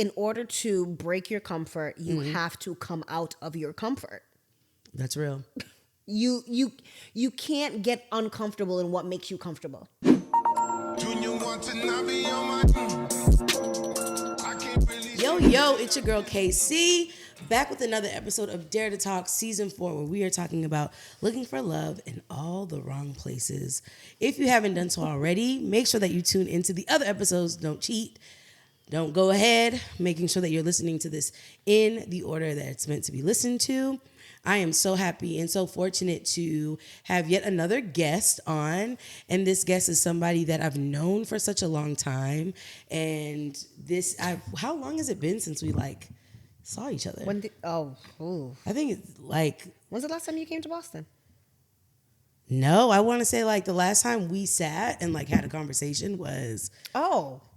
in order to break your comfort, you have to come out of your comfort. That's real. You can't get uncomfortable in what makes you comfortable. Yo, it's your girl KC, back with another episode of Dare to Talk Season 4, where we are talking about looking for love in all the wrong places. If you haven't done so already, make sure that you tune into the other episodes. Don't cheat. Don't go ahead, making sure that you're listening to this in the order that it's meant to be listened to. I am so happy and so fortunate to have yet another guest on. And this guest is somebody that I've known for such a long time. And how long has it been since we saw each other? I think it's When's the last time you came to Boston? No, I want to say the last time we sat and had a conversation was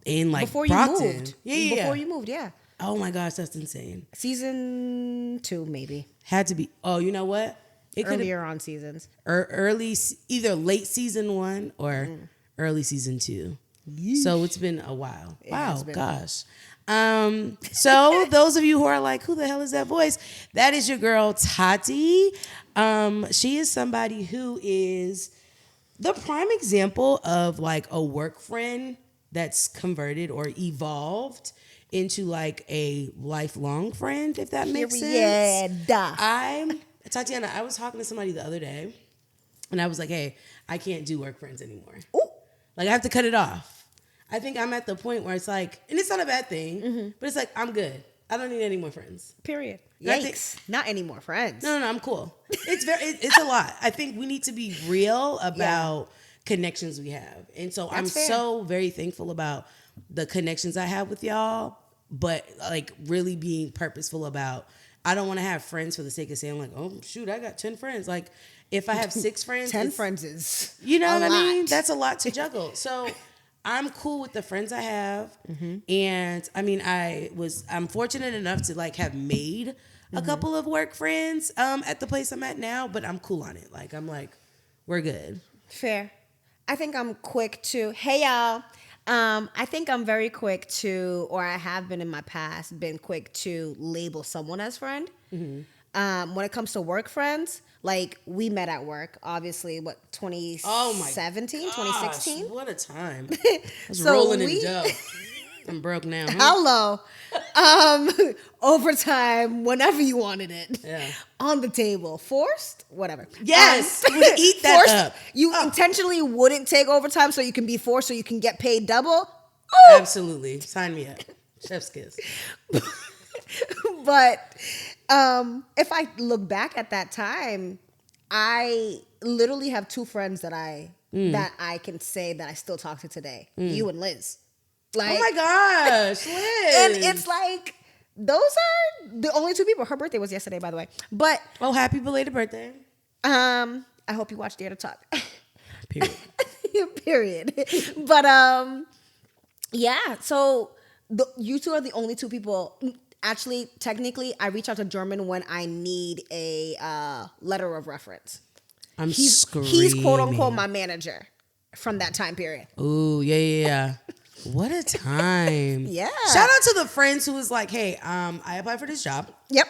in before Brockton. You moved. Yeah. Before you moved, yeah. Oh my gosh, that's insane. Season 2, maybe. Had to be. Oh, you know what? It earlier on seasons. Early, either late season 1 or early season 2. Yeesh. So it's been a while. Wow, gosh. So those of you who are like, who the hell is that voice? That is your girl Tati. She is somebody who is the prime example of a work friend that's converted or evolved into a lifelong friend, if that makes sense. Tatiana, I was talking to somebody the other day, and I was like, hey, I can't do work friends anymore. Ooh. I have to cut it off. I think I'm at the point where it's and it's not a bad thing, but it's I'm good. I don't need any more friends. Period. Yikes. Not any more friends. No, I'm cool. It's a lot. I think we need to be real about connections we have. And so I'm so very thankful about the connections I have with y'all, but really being purposeful about, I don't want to have friends for the sake of saying oh shoot, I got 10 friends. If I have 6 friends, 10 friends is you know what I mean? That's a lot to juggle. So I'm cool with the friends I have. And I mean, I'm fortunate enough to have made a couple of work friends at the place I'm at now, but I'm cool on it. We're good. Fair. I think I'm quick to, hey y'all. I think I'm very quick to, or I have been in my past, been quick to label someone as friend. When it comes to work friends, we met at work, obviously, 2017, 2016? What a time. I was rolling in dough. I'm broke now. Hello. Overtime, whenever you wanted it. Yeah. On the table. Forced? Whatever. Yes. We eat that forced, up. You intentionally wouldn't take overtime so you can be forced so you can get paid double? Ooh. Absolutely. Sign me up. Chef's kiss. But if I look back at that time, I literally have 2 friends that I can say that I still talk to today. You and Liz. Oh my gosh, Liz. And it's those are the only 2 people. Her birthday was yesterday, by the way. But happy belated birthday. I hope you watch Dare to Talk. Period. Period. But yeah, so you 2 are the only 2 people. Actually, technically, I reach out to German when I need a letter of reference. He's quote unquote my manager from that time period. Ooh, yeah. What a time. Yeah. Shout out to the friends who was hey, I applied for this job. Yep.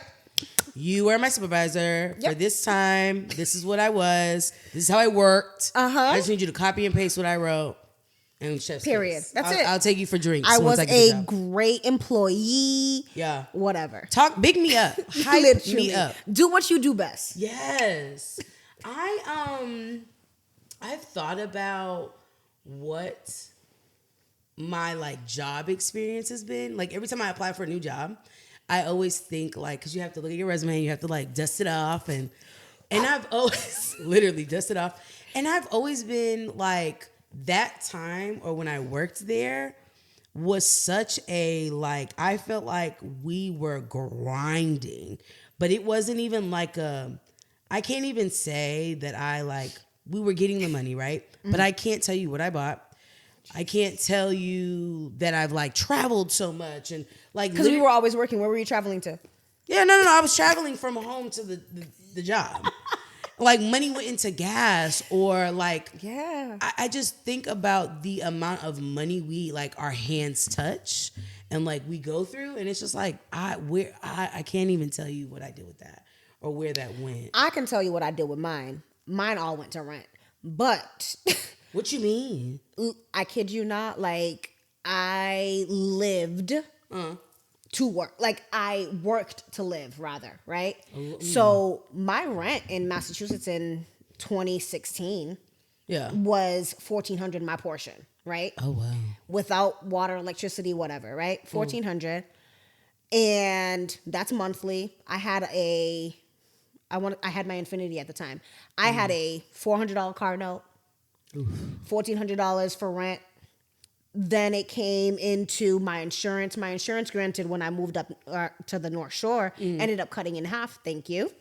You were my supervisor for this time. This is what I was. This is how I worked. I just need you to copy and paste what I wrote. And chef's period. kiss. That's it. I'll take you for drinks. I was a great employee. Yeah. Whatever. Big me up. Hype me up. Do what you do best. Yes. I've thought about what my job experience has been. Every time I apply for a new job, I always think because you have to look at your resume and you have to dust it off and I've always literally dust it off. And I've always been that time or when I worked there was such a I felt we were grinding, but it wasn't even I can't even say that we were getting the money, right? But I can't tell you what I bought. I can't tell you that I've traveled so much and because we were always working. Where were you traveling to? Yeah, no. I was traveling from home to the job. Money went into gas or I just think about the amount of money we our hands touch and like we go through, and it's just like I can't even tell you what I did with that or where that went. I can tell you what I did with mine. Mine all went to rent. But what you mean? I kid you not, like I lived to work. Like I worked to live rather, right? So my rent in Massachusetts in 2016 was $1,400 my portion, right? Oh wow. Without water, electricity, whatever, right? $1,400. And that's monthly. I had my Infinity at the time. I had a $400 car note, $1,400 for rent. Then it came into my insurance. My insurance, granted, when I moved up to the North Shore, ended up cutting in half. Thank you.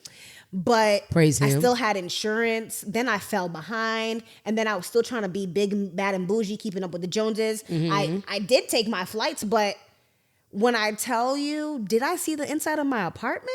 But Praise him. I still had insurance. Then I fell behind. And then I was still trying to be big, bad, and bougie, keeping up with the Joneses. I did take my flights, but when I tell you, did I see the inside of my apartment?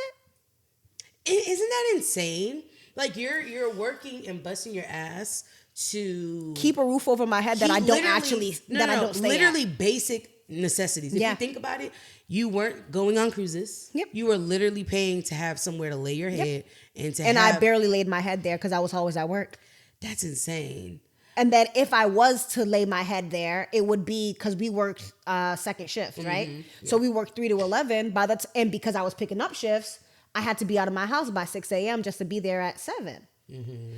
Isn't that insane? Like you're working and busting your ass to keep a roof over my head that I don't actually stay literally at. Basic necessities. If you think about it, you weren't going on cruises. Yep. You were literally paying to have somewhere to lay your head and I barely laid my head there because I was always at work. That's insane. And then if I was to lay my head there, it would be because we worked second shift, right? Yeah. So we worked 3 to 11. And because I was picking up shifts, I had to be out of my house by 6 a.m. just to be there at 7.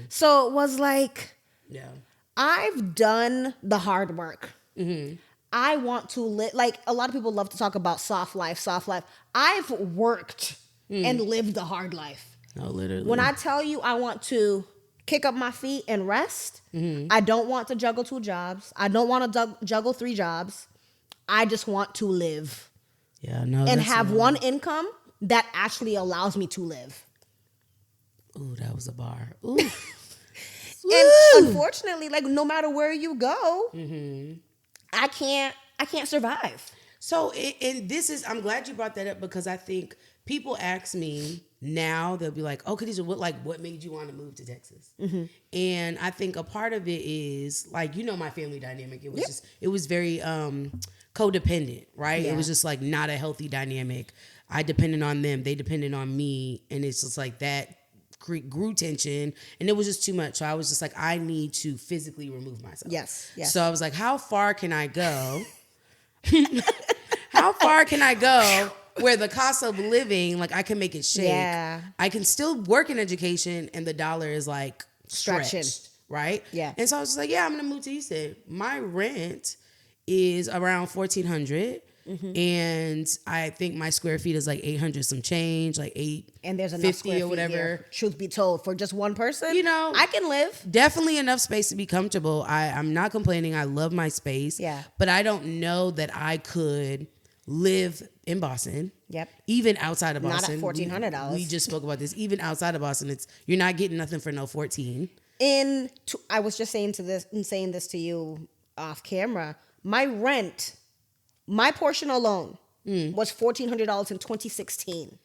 So it was like, I've done the hard work. I want to live, like a lot of people love to talk about soft life. I've worked and lived the hard life. Oh, literally. When I tell you I want to kick up my feet and rest, I don't want to juggle 2 jobs. I don't want to juggle 3 jobs. I just want to live. Yeah, no. And have one income that actually allows me to live. Ooh, that was a bar. Ooh. And unfortunately, like no matter where you go, I can't survive. So, I'm glad you brought that up because I think people ask me now, they'll be like, "Oh, Khadijah, what made you want to move to Texas?" And I think a part of it is like, my family dynamic. It was it was very codependent, right? Yeah. It was just like not a healthy dynamic. I depended on them, they depended on me, and it's just like that grew tension, and it was just too much. So I was just like, I need to physically remove myself. Yes. So I was like, how far can I go? How far can I go where the cost of living, like I can make it shake. Yeah. I can still work in education and the dollar is like stretched, right? Yeah. And so I was just like, I'm going to move to Houston. My rent is around $1,400. And I think my square feet is like 800 some change, like 850 and there's enough square feet or whatever. Here, truth be told, for just one person, I can live. Definitely enough space to be comfortable. I'm not complaining. I love my space. Yeah. But I don't know that I could live in Boston. Yep. Even outside of Boston. Not at $1,400. We just spoke about this. Even outside of Boston, you're not getting nothing for no 14. I was just saying this to you off camera. My rent, my portion alone was $1,400 in 2016.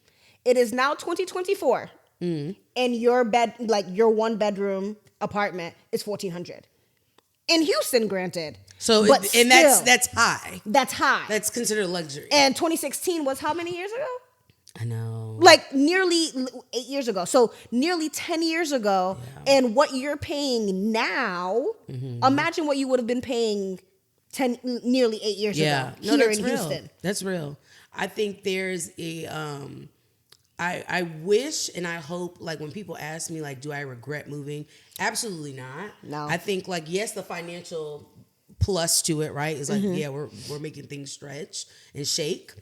It is now 2024, and your your 1-bedroom apartment is $1,400 in Houston. Granted, that's high. That's high. That's considered luxury. And 2016 was how many years ago? I know. Like nearly 8 years ago. So nearly 10 years ago, and what you're paying now. Imagine what you would have been paying nearly 8 years ago here in Houston. That's real. I think there's a I wish and I hope, like when people ask me like, do I regret moving? Absolutely not. No. I think like, yes, the financial plus to it, right? Is like, we're making things stretch and shake.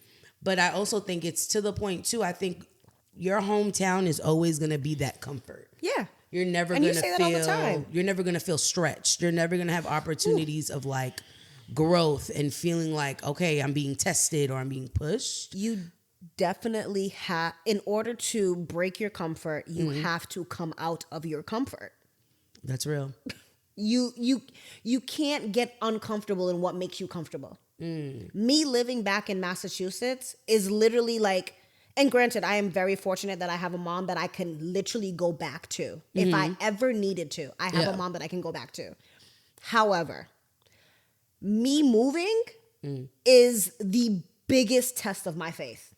But I also think it's to the point too. I think your hometown is always going to be that comfort. Yeah. You're never going to feel, you're never going to feel stretched. You're never going to have opportunities of like growth and feeling like, okay, I'm being tested or I'm being pushed. You definitely have, in order to break your comfort, you have to come out of your comfort. That's real. You can't get uncomfortable in what makes you comfortable. Me living back in Massachusetts is literally like, and granted, I am very fortunate that I have a mom that I can literally go back to. If I ever needed to, I have a mom that I can go back to. However, me moving is the biggest test of my faith.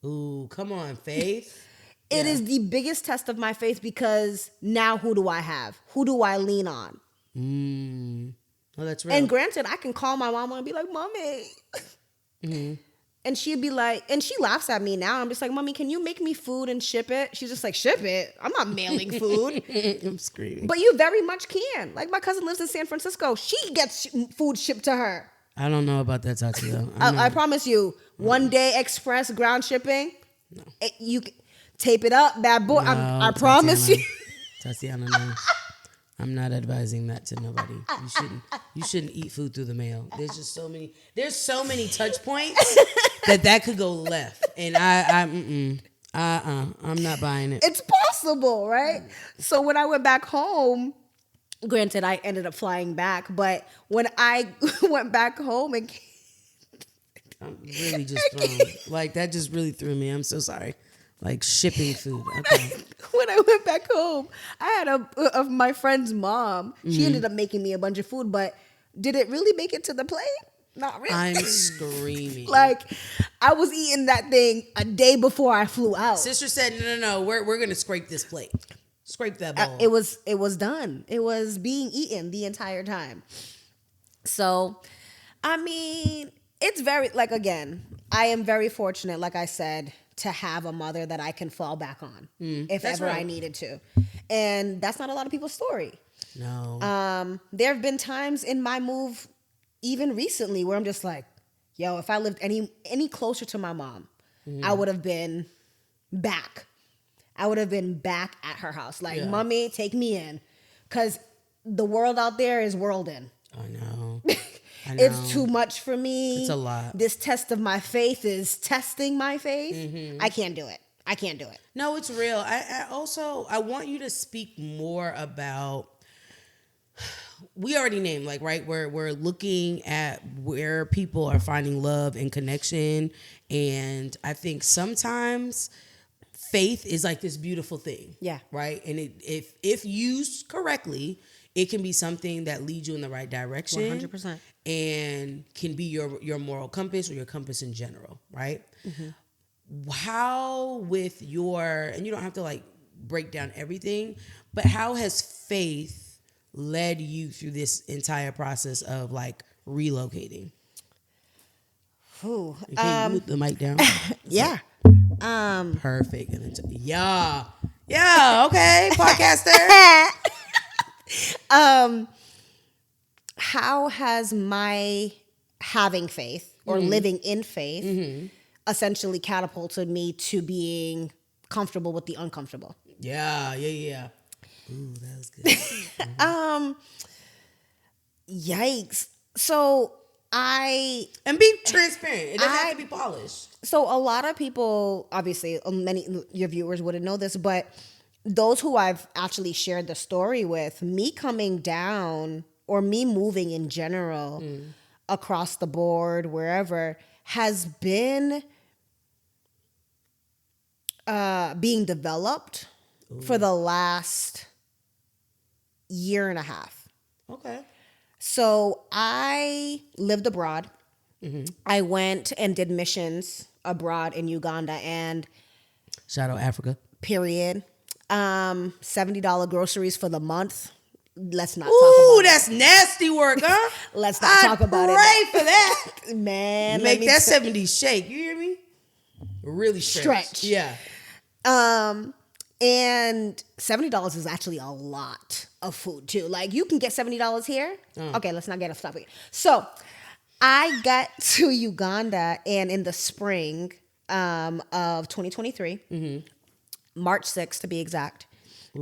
Ooh, come on, faith. It is the biggest test of my faith because now who do I have? Who do I lean on? Oh, that's real. And granted, I can call my mama and be like, Mommy. And she'd be like, and she laughs at me now. I'm just like, Mommy, can you make me food and ship it? She's just like, ship it? I'm not mailing food. I'm screaming. But you very much can. Like, my cousin lives in San Francisco. She gets food shipped to her. I don't know about that, Tati, though. I promise you, one day express ground shipping, you tape it up, bad boy. No, I promise you. Tatiana, no. I'm not advising that to nobody. You shouldn't eat food through the mail. There's so many touch points that could go left. And I'm not buying it. It's possible, right? So when I went back home, granted, I ended up flying back, but when I went back home and I'm really just thrown. Like, that just really threw me. I'm so sorry. Like, shipping food. Okay. When I went back home, I had of my friend's mom. She ended up making me a bunch of food, but did it really make it to the plate? Not really. I'm screaming. Like, I was eating that thing a day before I flew out. Sister said, no, we're gonna scrape this plate. Scrape that bowl. It was done. It was being eaten the entire time. So, I mean, it's very, like, again, I am very fortunate, like I said, to have a mother that I can fall back on if ever right. I needed to. And that's not a lot of people's story. No. There have been times in my move, even recently, where I'm just like, yo, if I lived any closer to my mom, I would have been back. I would have been back at her house. Like, Mommy, take me in. Because the world out there is worlding. I know. It's too much for me. It's a lot. This test of my faith is testing my faith. I can't do it. No, it's real. I want you to speak more about, we already named, like, right, we're looking at where people are finding love and connection. And I think sometimes faith is like this beautiful thing. Yeah. Right. And if used correctly, it can be something that leads you in the right direction. 100%. And can be your moral compass or your compass in general, right? How with and you don't have to, like, break down everything, but how has faith led you through this entire process of, like, relocating? Ooh. Can you move the mic down? Yeah. Perfect. Yeah, okay, podcaster. How has my having faith or living in faith essentially catapulted me to being comfortable with the uncomfortable? Yeah. Ooh, that was good. Yikes. So and be transparent. It doesn't have to be polished. So a lot of people, obviously, many of your viewers wouldn't know this, but those who I've actually shared the story with, me coming down or me moving in general across the board, wherever, has been being developed for the last year and a half. Okay. So I lived abroad. I went and did missions abroad in Uganda and Shoutout Africa. Period. $70 groceries for the month. Let's not talk about that's nasty work, huh? Let's not talk about it. Pray for that. Man. Make that 70 shake. You hear me? Really stretch. Yeah. And $70 is actually a lot of food too. Like, you can get $70 here. Okay, let's not get off topic. So I got to Uganda, and in the spring of 2023, March 6th to be exact.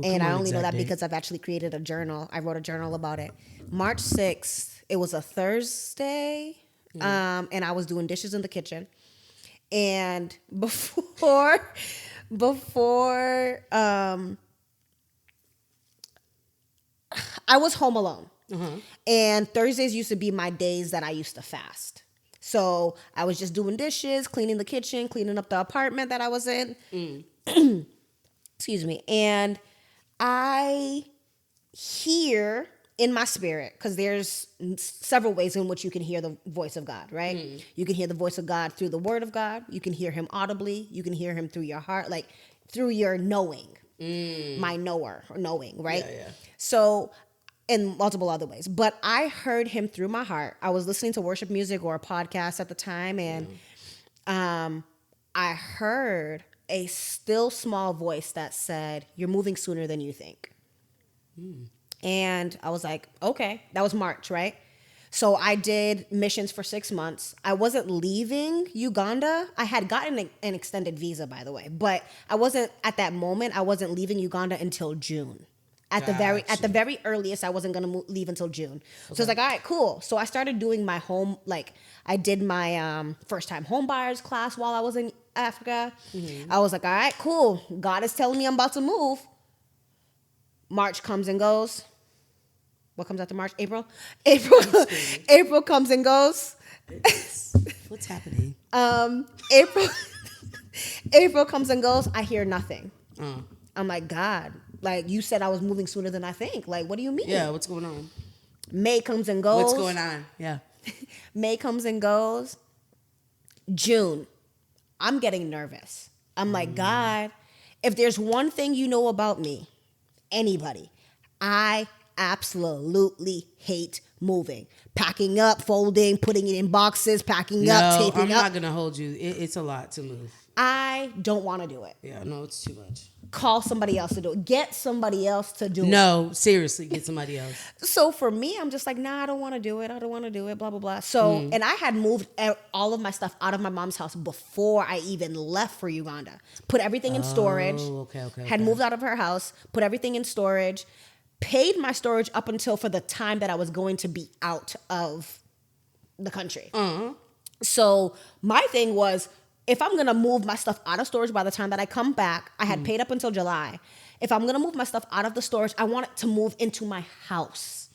And I only know that because I've actually created a journal. I wrote a journal about it. March 6th, it was a Thursday, and I was doing dishes in the kitchen. And before I was home alone. And Thursdays used to be my days that I used to fast. So I was just doing dishes, cleaning the kitchen, cleaning up the apartment that I was in. Excuse me. And I hear in my spirit, because there's several ways in which you can hear the voice of God, right? You can hear the voice of God through the word of God. You can hear him audibly. You can hear him through your heart, like through your knowing, my knower or knowing, right? Yeah. So, in multiple other ways. But I heard him through my heart. I was listening to worship music or a podcast at the time, and I heard a still small voice that said, "You're moving sooner than you think." And I was like, okay, that was March, right? So I did missions for 6 months. I wasn't leaving Uganda. I had gotten an extended visa, by the way, but I wasn't at that moment. I wasn't leaving Uganda until June. At the very earliest, I wasn't gonna leave until June. So I was like, all right, cool. So I started doing my home, like I did my first time home buyers class while I was in Africa. I was like, all right, cool. God is telling me I'm about to move. March comes and goes. What comes after March? April. April comes and goes. What's happening? April. April comes and goes. I hear nothing. I'm like, God, like you said I was moving sooner than I think. Like, what do you mean? Yeah, what's going on? May comes and goes. What's going on? Yeah. May comes and goes. June. I'm getting nervous. I'm like, God, if there's one thing you know about me, anybody, I absolutely hate moving. Packing up, folding, putting it in boxes, packing up, taping I'm up. not going to hold you. It's a lot to move. I don't want to do it. Yeah, no, it's too much. Call somebody else to do it. Get somebody else to do it. No, seriously, get somebody else. So for me, I'm just like, nah, I don't want to do it. I don't want to do it, blah, blah, blah. So, and I had moved all of my stuff out of my mom's house before I even left for Uganda. Put everything in storage. Okay. Had moved out of her house, put everything in storage, paid my storage up until for the time that I was going to be out of the country. So my thing was, if I'm going to move my stuff out of storage by the time that I come back, I had paid up until July. If I'm going to move my stuff out of the storage, I want it to move into my house.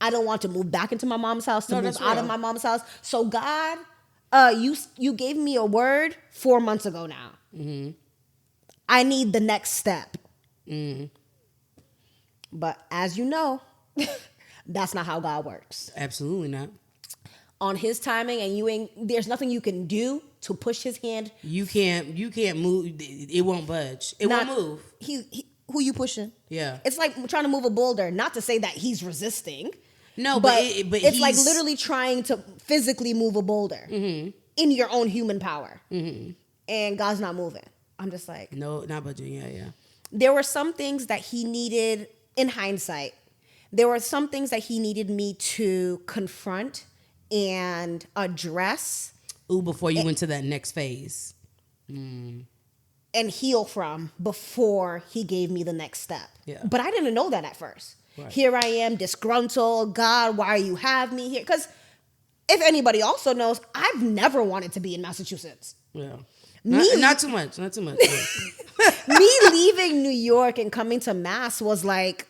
I don't want to move back into my mom's house, to move out of my mom's house. So God, you gave me a word 4 months ago now. I need the next step. But as you know, that's not how God works. Absolutely not. On his timing, and there's nothing you can do to push his hand. You can't move. It won't budge. It won't move. Who you pushing? Yeah. It's like trying to move a boulder. Not to say that he's resisting. No, but it's like literally trying to physically move a boulder in your own human power. And God's not moving. I'm just like, no, not budging. Yeah. There were some things that he needed, in hindsight, there were some things that he needed me to confront and address. Before you went to that next phase. And heal from before he gave me the next step. Yeah. But I didn't know that at first. Right. Here I am, disgruntled. God, why you have me here? Because if anybody also knows, I've never wanted to be in Massachusetts. Yeah. Not too much. Yeah. Me leaving New York and coming to Mass was like,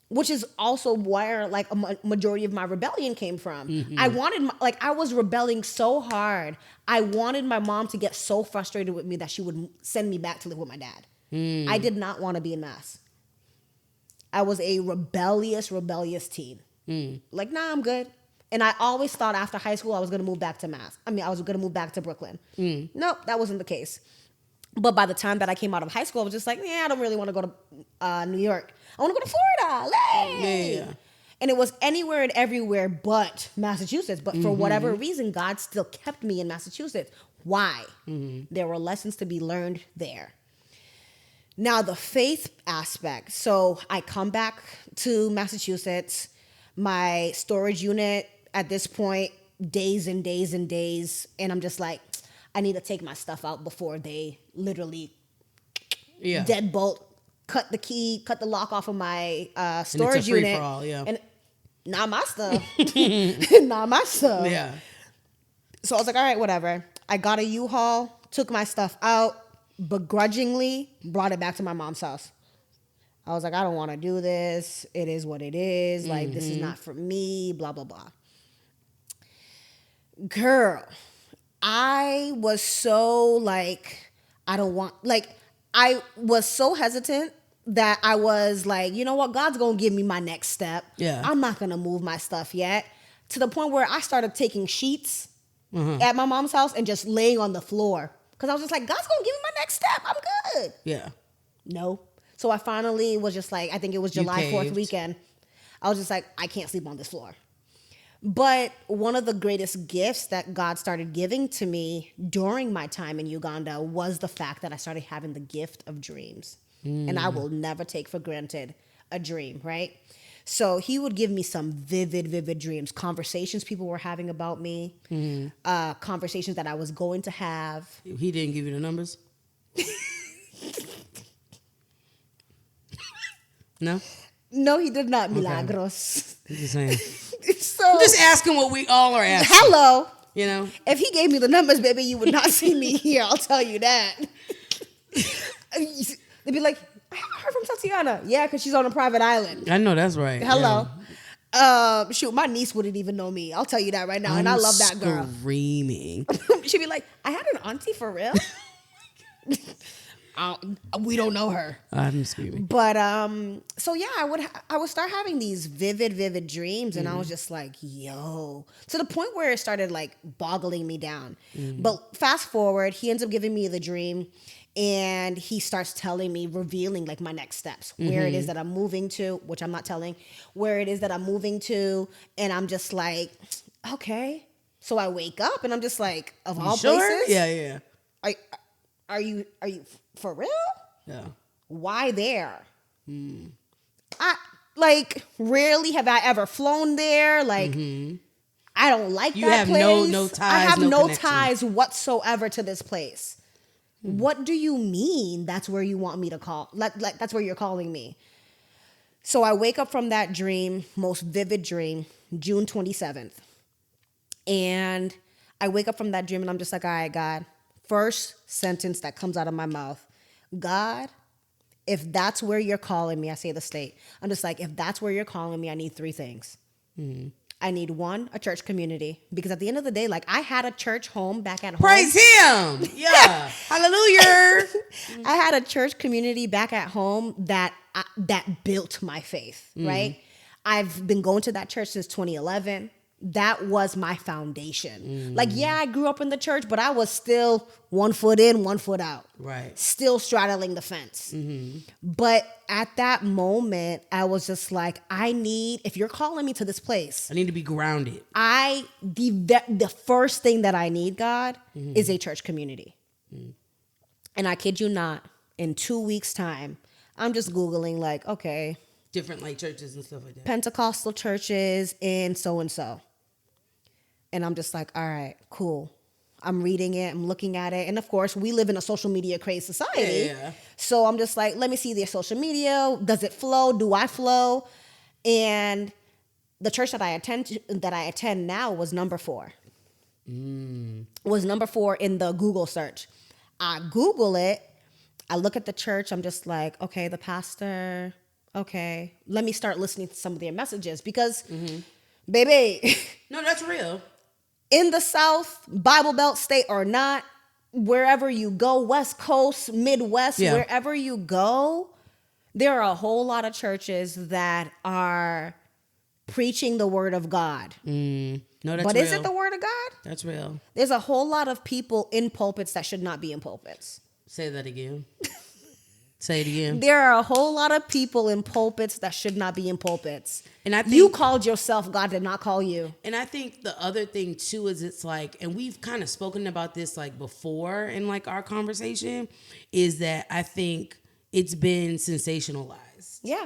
which is also where like a majority of my rebellion came from. I wanted, I was rebelling so hard. I wanted my mom to get so frustrated with me that she would send me back to live with my dad. I did not want to be in Mass. I was a rebellious teen. Like, nah, I'm good. And I always thought after high school I was going to move back to Mass. I was going to move back to Brooklyn. Nope, that wasn't the case. But by the time that I came out of high school, I was just like, I don't really want to go to New York. I want to go to Florida. Yeah. And it was anywhere and everywhere but Massachusetts. But for whatever reason, God still kept me in Massachusetts. Why? There were lessons to be learned there. Now, the faith aspect. So I come back to Massachusetts. My storage unit at this point, days and days and days. And I'm just like, I need to take my stuff out before they literally deadbolt, cut the lock off of my storage unit. Free-for-all, yeah. And not my stuff. Not my stuff. Yeah. So I was like, all right, whatever. I got a U-Haul, took my stuff out, begrudgingly brought it back to my mom's house. I was like, I don't want to do this. It is what it is. Like, this is not for me, blah, blah, blah. Girl, I was so like, I was so hesitant that I was like, you know what, God's gonna give me my next step. Yeah. I'm not gonna move my stuff yet. To the point where I started taking sheets at my mom's house and just laying on the floor. Because I was just like, God's gonna give me my next step. I'm good. Yeah. No. So I finally was just like, I think it was July 4th caved. weekend. I was just like, I can't sleep on this floor. But one of the greatest gifts that God started giving to me during my time in Uganda was the fact that I started having the gift of dreams. And I will never take for granted a dream, right? So he would give me some vivid dreams, conversations people were having about me, conversations that I was going to have. He didn't give you the numbers? No? No, he did not, Milagros. I'm just saying. So, I'm just asking what we all are asking. hello. You know? If he gave me the numbers, baby, you would not see me here. I'll tell you that. They'd be like, I haven't heard from Tatiana. Yeah, because she's on a private island. I know that's right. Hello. Shoot, my niece wouldn't even know me. I'll tell you that right now. And I love that girl. Screaming. She'd be like, I had an auntie for real. We don't know her. I'm screaming. But so yeah, I would start having these vivid dreams, and I was just like, yo, to the point where it started like boggling me down. But fast forward, he ends up giving me the dream, and he starts telling me, revealing like my next steps, where it is that I'm moving to, which I'm not telling, where it is that I'm moving to, and I'm just like, okay. So I wake up, and I'm just like, of all places, Yeah. Are you for real? Yeah. Why there? I like rarely have I ever flown there. Like I don't like You that have place. no ties. I have no connection. ties whatsoever to this place. What do you mean? That's where you want me to call? Like that's where you're calling me. So I wake up from that dream, most vivid dream, June 27th, and I wake up from that dream, and I'm just like, all right, God. First sentence that comes out of my mouth, God, if that's where you're calling me, I say the state. I'm just like, if that's where you're calling me, I need three things. I need one, a church community. Because at the end of the day, like I had a church home back at home. Praise him. Yeah. Hallelujah. I had a church community back at home that built my faith, right? I've been going to that church since 2011. That was my foundation. Like, yeah, I grew up in the church, but I was still 1 foot in, 1 foot out. Right. Still straddling the fence. But at that moment, I was just like, if you're calling me to this place, I need to be grounded. the first thing that I need, God, is a church community. And I kid you not, in 2 weeks' time, I'm just Googling like, okay. Different like churches and stuff like that. Pentecostal churches in so-and-so. And I'm just like, all right, cool. I'm reading it. I'm looking at it. And of course, we live in a social media crazed society. Yeah. So I'm just like, let me see their social media. Does it flow? Do I flow? And the church that I attend now was number 4. Was number 4 in the Google search. I Google it. I look at the church. I'm just like, okay, the pastor. Okay, let me start listening to some of their messages because, baby. No, that's real. In the South, Bible Belt state or not, wherever you go, West Coast, Midwest, wherever you go, there are a whole lot of churches that are preaching the word of God. No, that's but real. is it the word of God? That's real. There's a whole lot of people in pulpits that should not be in pulpits. Say that again. Say it again. There are a whole lot of people in pulpits that should not be in pulpits. And I think you called yourself, God did not call you. And I think the other thing too is it's like, and we've kind of spoken about this like before in like our conversation, is that I think it's been sensationalized. Yeah.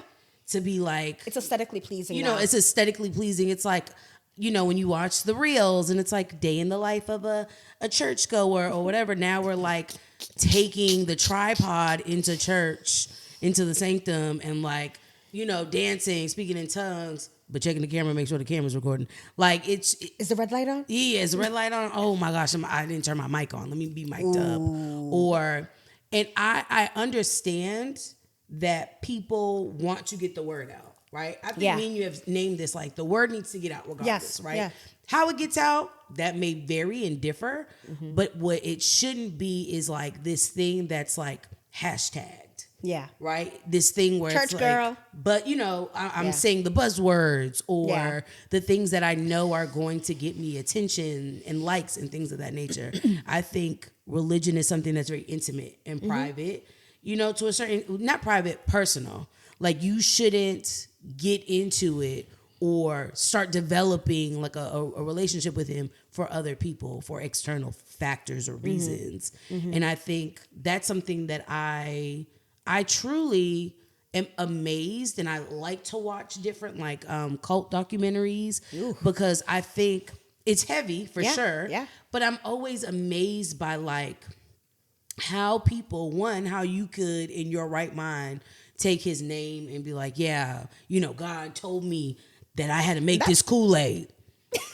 To be like, it's aesthetically pleasing. You know, it's aesthetically pleasing. It's like, you know, when you watch the reels and it's like day in the life of a churchgoer or whatever. Now we're like taking the tripod into church, into the sanctum, and like, you know, dancing, speaking in tongues, but checking the camera, make sure the camera's recording. Like is the red light on? Yeah, is the red light on? Oh my gosh, I didn't turn my mic on. Let me be mic'd up. And I understand that people want to get the word out. Right? I think me and you have named this like the word needs to get out regardless, right? Yeah. How it gets out, that may vary and differ, but what it shouldn't be is like this thing that's like hashtagged. Yeah. Right? This thing where Church it's like, girl. but I'm saying the buzzwords or the things that I know are going to get me attention and likes and things of that nature. I think religion is something that's very intimate and private, to a certain, not private, personal. Like you shouldn't get into it or start developing like a relationship with him for other people, for external factors or reasons. And I think that's something that I truly am amazed, and I like to watch different like cult documentaries because I think it's heavy for sure. Yeah. But I'm always amazed by like how people, how you could in your right mind take his name and be like, yeah, God told me that I had to make this Kool-Aid.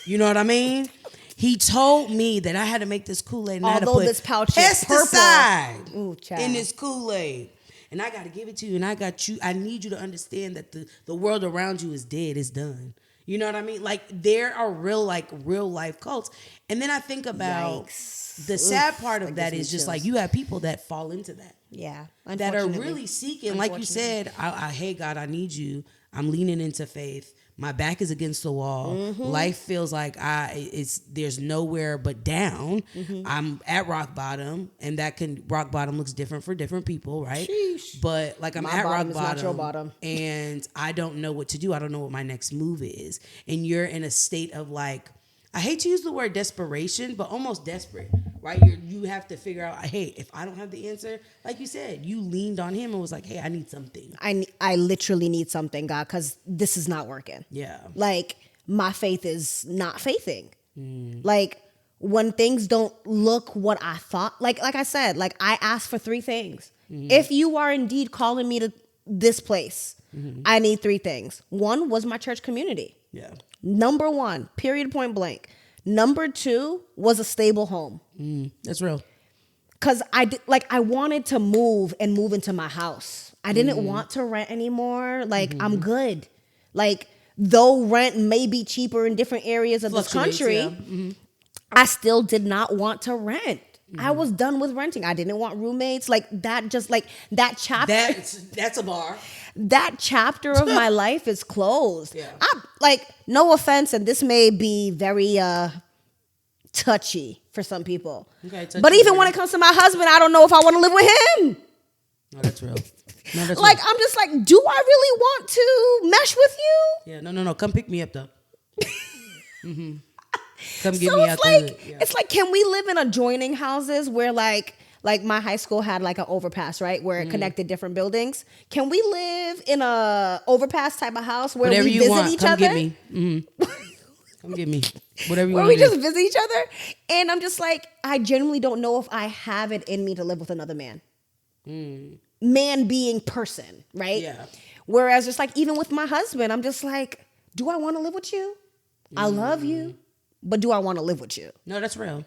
You know what I mean? He told me that I had to make this Kool-Aid and I had to put this pouch pesticide in this Kool-Aid. And I got to give it to you. And I need you to understand that the world around you is dead. It's done. You know what I mean? Like there are real life cults. And then I think about the sad part of that is just like you have people that fall into that. Yeah. That are really seeking. Like you said, hey, God, I need you. I'm leaning into faith. My back is against the wall. Life feels like there's nowhere but down. I'm at rock bottom, and rock bottom looks different for different people, right? Sheesh. But like I'm at rock bottom, not your bottom, and I don't know what to do. I don't know what my next move is, and you're in a state of like, I hate to use the word desperation, but almost desperate, right? You have to figure out, hey, if I don't have the answer, like you said, you leaned on him and was like, hey, I need something. I literally need something, God, because this is not working. Yeah. Like, my faith is not faithing. Like, when things don't look what I thought, like I said, like, I asked for 3 things. If you are indeed calling me to this place, I need 3 things. 1 was my church community. Yeah. Number 1, period, point blank. Number 2 was a stable home. That's real. Cause I wanted to move into my house. I didn't want to rent anymore. Like I'm good. Like though rent may be cheaper in different areas of this country, I still did not want to rent. I was done with renting. I didn't want roommates. Like that, just like that chapter. That's a bar. That chapter of my life is closed. Yeah. I'm like, no offense, and this may be very touchy for some people. Okay, but even when it comes to my husband, I don't know if I want to live with him. No, that's real. Like, I'm just like, do I really want to mesh with you? Yeah, no. Come pick me up though. Come get me out there. It's like, can we live in adjoining houses where like my high school had like an overpass, right? Where it connected different buildings. Can we live in a overpass type of house where we visit each other? Get me. Come get me. Whatever you want. Where we just visit each other. And I'm just like, I genuinely don't know if I have it in me to live with another man. Man being person, right? Yeah. Whereas just like even with my husband, I'm just like, do I want to live with you? I love you, but do I want to live with you? No, that's real.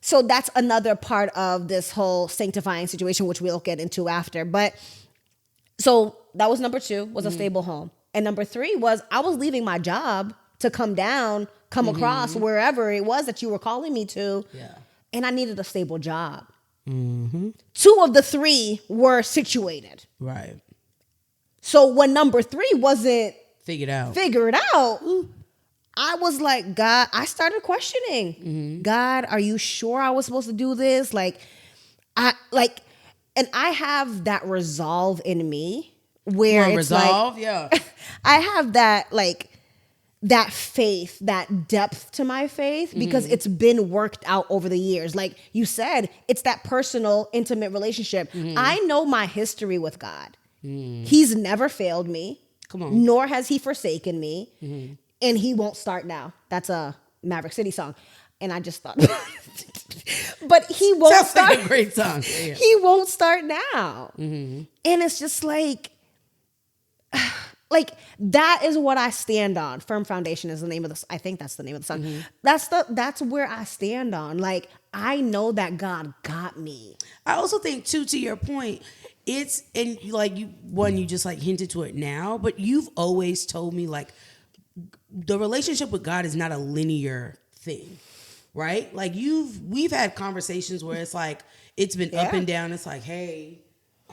So that's another part of this whole sanctifying situation, which we'll get into after. But so that was number 2, was a stable home. And number 3 was I was leaving my job to come across wherever it was that you were calling me to. Yeah. And I needed a stable job. 2 of the 3 were situated. Right. So when number 3 wasn't figured out, I was like, God, I started questioning. God, are you sure I was supposed to do this? And I have that resolve in me where it's resolve, I have that that faith, that depth to my faith because it's been worked out over the years. Like you said, it's that personal, intimate relationship. I know my history with God. He's never failed me. Come on. Nor has he forsaken me. And he won't start now. That's a Maverick City song. And I just thought, but he won't Sounds start. Like a great song. Yeah. He won't start now. And it's just like that is what I stand on. Firm Foundation is the name of the, I think that's the name of the song. That's where I stand on. Like, I know that God got me. I also think too, to your point, it's, and like you just like hinted to it now, but you've always told me like, the relationship with God is not a linear thing, right? Like we've had conversations where it's like, it's been up and down. It's like, hey,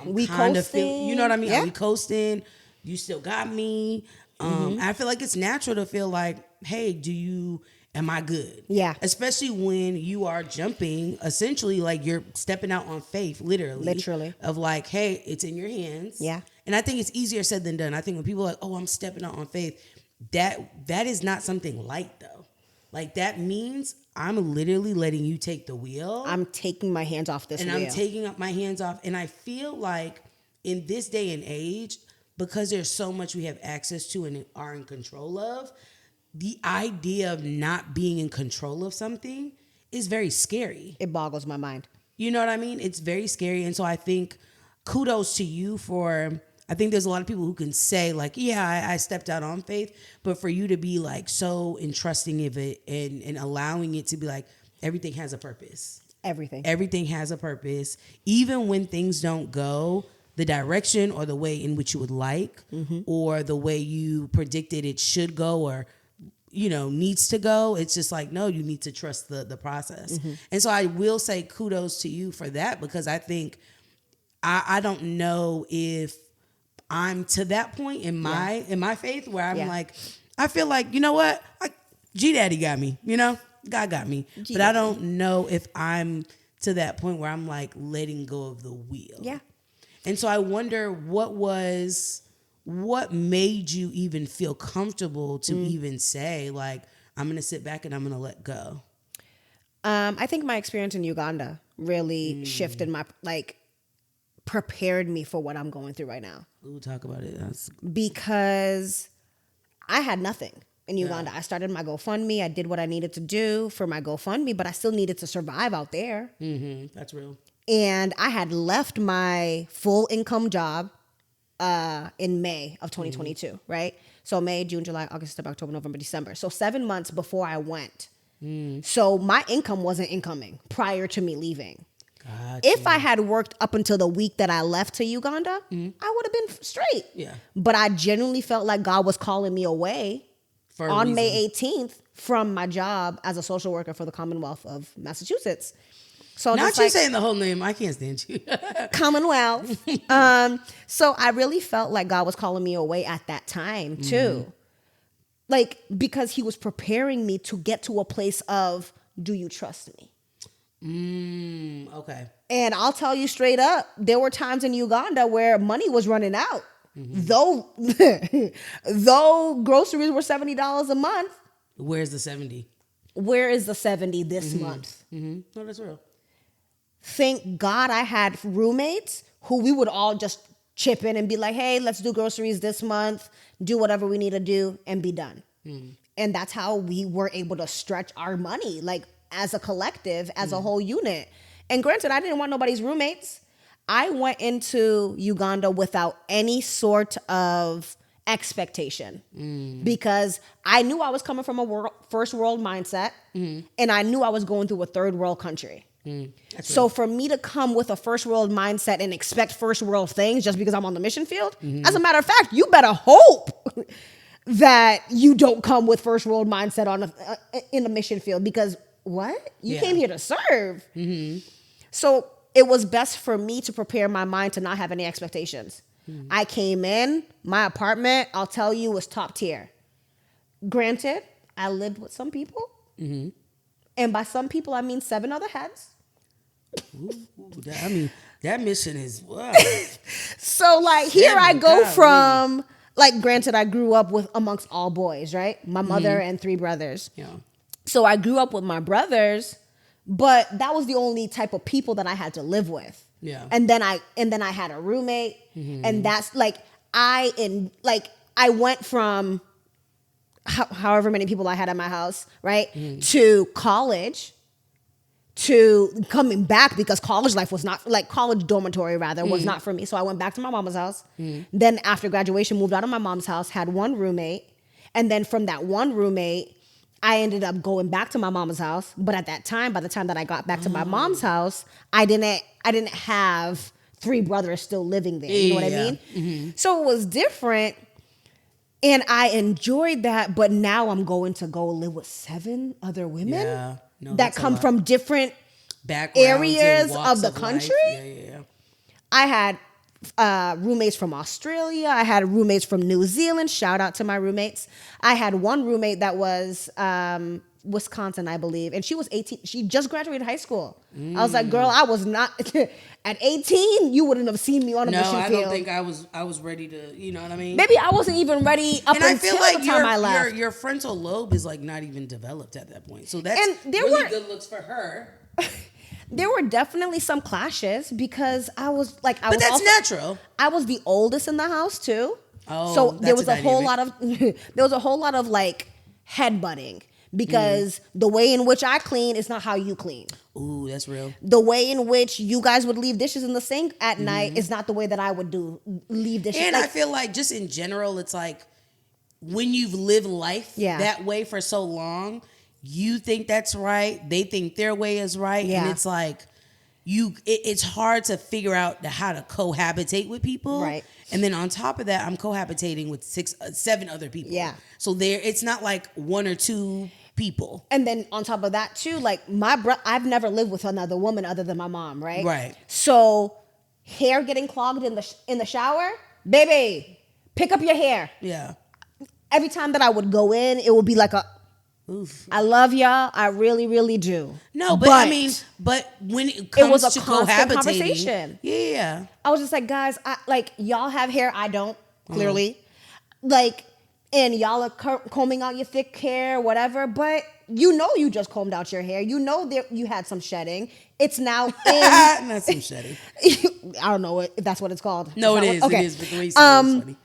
We coasting. You know what I mean? Yeah. Are we coasting? You still got me. I feel like it's natural to feel like, hey, am I good? Yeah. Especially when you are jumping, essentially, like you're stepping out on faith, literally. Of like, hey, it's in your hands. Yeah. And I think it's easier said than done. I think when people are like, oh, I'm stepping out on faith, that is not something light though. Like that means I'm literally letting you take the wheel. I'm taking my hands off this wheel. I'm taking up my hands off. And I feel like in this day and age, because there's so much we have access to and are in control of, the idea of not being in control of something is very scary. It boggles my mind. You know what I mean? It's very scary. And so I think kudos to you I think there's a lot of people who can say like, yeah, I stepped out on faith, but for you to be like so entrusting of it and allowing it to be like, everything has a purpose. Everything has a purpose. Even when things don't go the direction or the way in which you would like, or the way you predicted it should go or, needs to go. It's just like, no, you need to trust the process. And so I will say kudos to you for that, because I think I don't know if I'm to that point in my faith where I'm like, I feel like, you know what? G Daddy got me, God got me. But I don't know if I'm to that point where I'm like letting go of the wheel. Yeah. And so I wonder what made you even feel comfortable to even say like, I'm going to sit back and I'm going to let go. I think my experience in Uganda really shifted prepared me for what I'm going through right now. We'll talk about it. Because I had nothing in Uganda. I started my GoFundMe. I did what I needed to do for my GoFundMe, but I still needed to survive out there. That's real. And I had left my full income job in May of 2022, right? So May, June, July, August, September, October, November, December. So 7 months before I went. So my income wasn't incoming prior to me leaving. Gotcha. If I had worked up until the week that I left to Uganda, I would have been straight. Yeah. But I genuinely felt like God was calling me away on May 18th from my job as a social worker for the Commonwealth of Massachusetts. So not you saying the whole name. I can't stand you. Commonwealth. So I really felt like God was calling me away at that time too. Like, because he was preparing me to get to a place of, do you trust me? Okay. And I'll tell you straight up, there were times in Uganda where money was running out. Though groceries were $70 a month. Where's the 70? Where is the 70 this month? No, that's real. Thank God I had roommates who we would all just chip in and be like, hey, let's do groceries this month, do whatever we need to do, and be done. And that's how we were able to stretch our money, like as a collective, as a whole unit. And granted, I didn't want nobody's roommates. I went into Uganda without any sort of expectation because I knew I was coming from a first world mindset, and I knew I was going through a third world country. So for me to come with a first world mindset and expect first world things just because I'm on the mission field, as a matter of fact, you better hope that you don't come with first world mindset in the mission field, because what? You came here to serve. So it was best for me to prepare my mind to not have any expectations. I came in, my apartment, I'll tell you, was top tier. Granted, I lived with some people. And by some people, I mean 7 other heads. That mission is, wow. So like here I go from, like, granted, I grew up with amongst all boys, right? My mother and 3 brothers. Yeah. So I grew up with my brothers, but that was the only type of people that I had to live with. Yeah. And then I had a roommate, and that's like I went from however many people I had at my house, right, to college, to coming back because college life was not, like, college dormitory rather was not for me. So I went back to my mama's house. Then after graduation, moved out of my mom's house, had one roommate, and then from that one roommate, I ended up going back to my mama's house. But at that time, by the time that I got back to my mom's house, I didn't have 3 brothers still living there. You know what I mean? So it was different. And I enjoyed that, but now I'm going to go live with 7 other women that come from different backgrounds areas of the country. I had roommates from Australia. I had roommates from New Zealand. Shout out to my roommates. I had one roommate that was Wisconsin, I believe, and she was 18. She just graduated high school. I was like, girl, I was not at 18. You wouldn't have seen me on a mission field. No, I don't think I was ready to. You know what I mean? Maybe I wasn't even ready up and until I feel like the time I left. your frontal lobe is like not even developed at that point. So that's good looks for her. There were definitely some clashes because I was like, but that's natural. I was the oldest in the house too. Oh, so there was a whole lot of like headbutting because the way in which I clean is not how you clean. Ooh, that's real. The way in which you guys would leave dishes in the sink at night is not the way that I would leave dishes. And I feel like just in general, it's like when you've lived life that way for so long, you think that's right. They think their way is right. Yeah. And it's like it's hard to figure out how to cohabitate with people. Right. And then on top of that, I'm cohabitating with 7 other people. Yeah. So it's not like 1 or 2 people. And then on top of that too, like I've never lived with another woman other than my mom, right? Right. So hair getting clogged in the shower, baby, pick up your hair. Yeah. Every time that I would go in, it would be like oof. I love y'all. I really, really do. No, but I mean, when it comes to cohabitating, conversation. Yeah. I was just like, guys, y'all have hair. I don't, clearly. Like, and y'all are combing out your thick hair, whatever. But you just combed out your hair. You had some shedding. It's now in. Not some shedding. I don't know if that's what it's called. No, it is. Okay. It is. But the way you say it is funny.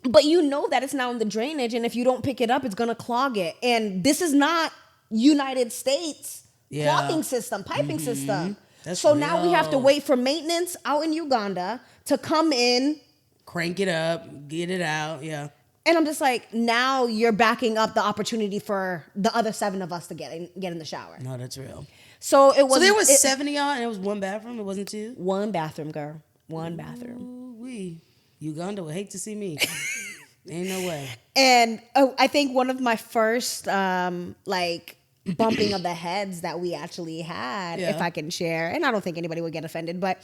But you know that it's now in the drainage, and if you don't pick it up, it's gonna clog it. And this is not United States clogging system, piping system. That's so real. Now we have to wait for maintenance out in Uganda to come in, crank it up, get it out. Yeah. And I'm just like, now you're backing up the opportunity for the other 7 of us to get in the shower. No, that's real. So it was. So there was 7 of y'all, and it was 1 bathroom. It wasn't 2. 1 bathroom, girl. 1 bathroom. Ooh-wee. Uganda would hate to see me. Ain't no way. And I think one of my first like bumping of the heads that we actually had, if I can share, and I don't think anybody would get offended, but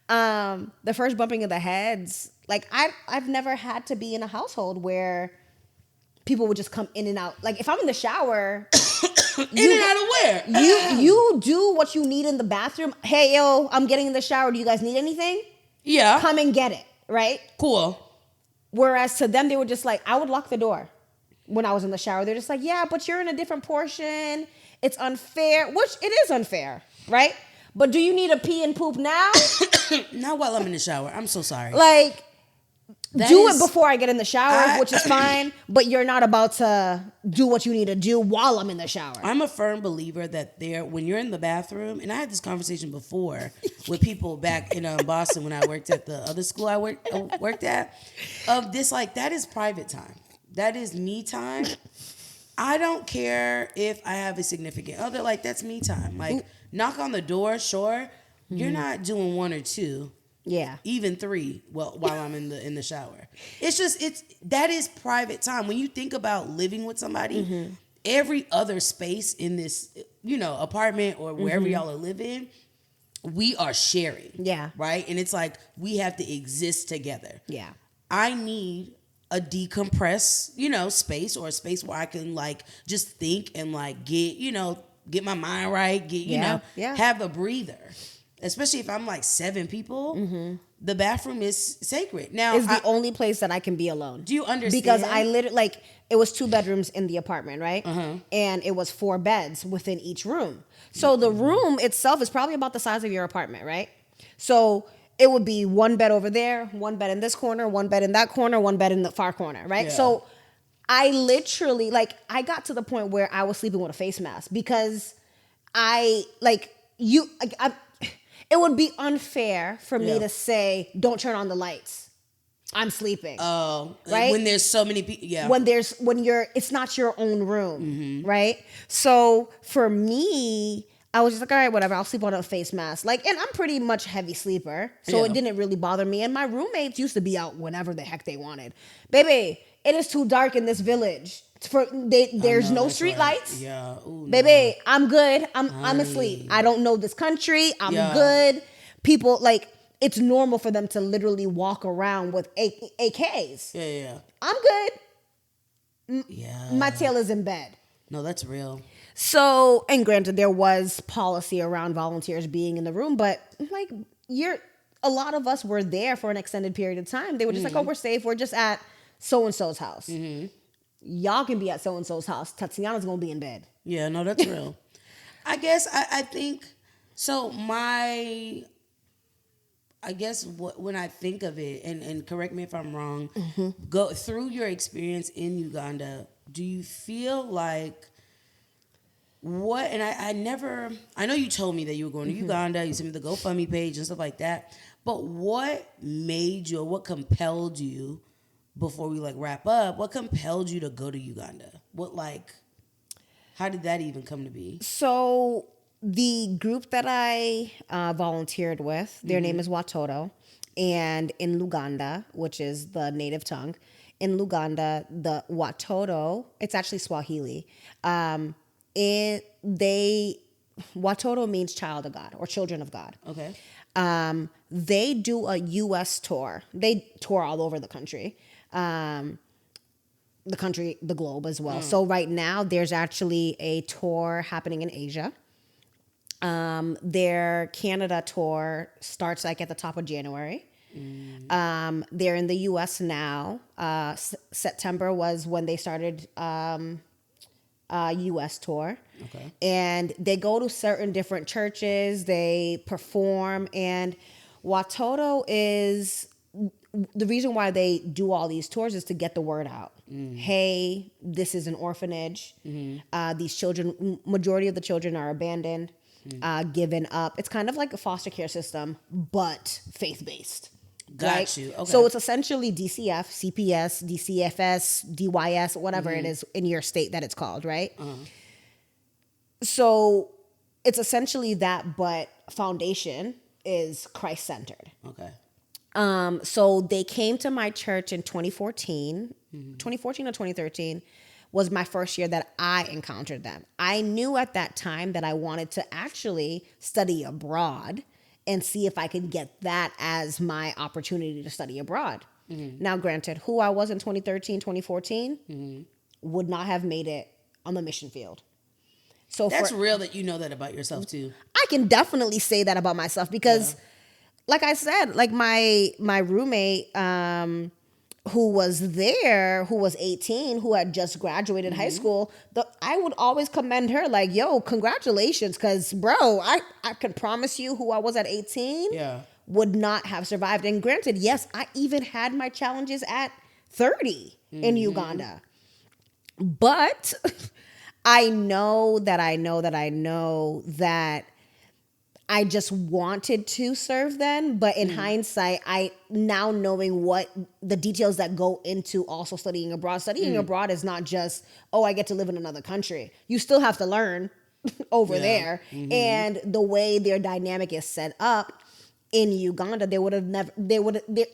the first bumping of the heads, like I've never had to be in a household where people would just come in and out. Like if I'm in the shower, in and out of where? You do what you need in the bathroom. Hey yo, I'm getting in the shower. Do you guys need anything? Yeah. Come and get it. Right? Cool. Whereas to them, they were just like, I would lock the door when I was in the shower. They're just like, yeah, but you're in a different portion. It's unfair, which it is unfair, right? But do you need a pee and poop now? Not while I'm in the shower. I'm so sorry. Like, it before I get in the shower, which is fine, but you're not about to do what you need to do while I'm in the shower. I'm a firm believer that when you're in the bathroom, and I had this conversation before with people back in Boston when I worked at the other school I worked at, of this, like, that is private time. That is me time. I don't care if I have a significant other, like, that's me time. Like, knock on the door, sure. You're not doing 1 or 2. Yeah. Even 3 while I'm in the shower. That is private time. When you think about living with somebody, every other space in this, apartment or wherever y'all are living, we are sharing. Yeah. Right? And it's like we have to exist together. Yeah. I need a decompress, space, or a space where I can like just think and like get my mind right, have a breather. Especially if I'm like 7 people, the bathroom is sacred. Now, it's the only place that I can be alone. Do you understand? Because I literally, it was 2 bedrooms in the apartment, right? And it was 4 beds within each room. So the room itself is probably about the size of your apartment, right? So it would be 1 bed over there, 1 bed in this corner, 1 bed in that corner, 1 bed in the far corner, right? Yeah. So I literally, I got to the point where I was sleeping with a face mask because it would be unfair for me to say, don't turn on the lights. I'm sleeping. Oh, right? When there's so many people. Yeah. It's not your own room, right? So for me, I was just like, all right, whatever. I'll sleep on a face mask. And I'm pretty much heavy sleeper. So it didn't really bother me. And my roommates used to be out whenever the heck they wanted. Baby, it is too dark in this village. There's no street lights. Yeah. Ooh, baby, no. I'm good. I'm asleep. I don't know this country. I'm good. People it's normal for them to literally walk around with AKs. Yeah. I'm good. Yeah. My tail is in bed. No, that's real. So, and granted, there was policy around volunteers being in the room, but like a lot of us were there for an extended period of time. They were just like, oh, we're safe. We're just at so-and-so's house. Y'all can be at so-and-so's house. Tatiana's going to be in bed. Yeah, no, that's real. I guess I think, so when I think of it, and correct me if I'm wrong, go through your experience in Uganda, do you feel like and I know you told me that you were going to Uganda, you sent me the GoFundMe page and stuff like that, but what made you, or what compelled you, before we like wrap up, what compelled you to go to Uganda? How did that even come to be? So the group that I volunteered with, their name is Watoto. And in Luganda, which is the native tongue, in Luganda, the Watoto, it's actually Swahili. Watoto means child of God or children of God. Okay. They do a U.S. tour. They tour all over the country. The globe as well. So right now there's actually a tour happening in Asia. Their Canada tour starts like at the top of January. They're in the U.S. now. September was when they started U.S. tour. Okay. And they go to certain different churches. They perform. And Watoto is... the reason why they do all these tours is to get the word out. Hey, this is an orphanage. These children, majority of the children are abandoned, given up. It's kind of like a foster care system, but faith-based. Got you. Okay. So it's essentially DCF, CPS, DCFS, DYS, whatever it is in your state that it's called, right? So it's essentially that, but foundation is Christ-centered. Okay. So they came to my church in 2014. 2014 or 2013 was my first year that I encountered them. I knew at that time that I wanted to actually study abroad and see if I could get that as my opportunity to study abroad. Now, granted, who I was in 2013, 2014 would not have made it on the mission field. So that's real that you know that about yourself too. I can definitely say that about myself because... like I said, like my roommate who was there, who was 18, who had just graduated high school, I would always commend her like, yo, congratulations. Because, bro, I can promise you who I was at 18 would not have survived. And granted, yes, I even had my challenges at 30 in Uganda. But I know that I just wanted to serve then, but in hindsight, I now knowing what the details that go into also studying abroad. Studying abroad is not just, oh, I get to live in another country. You still have to learn over there. And the way their dynamic is set up in Uganda,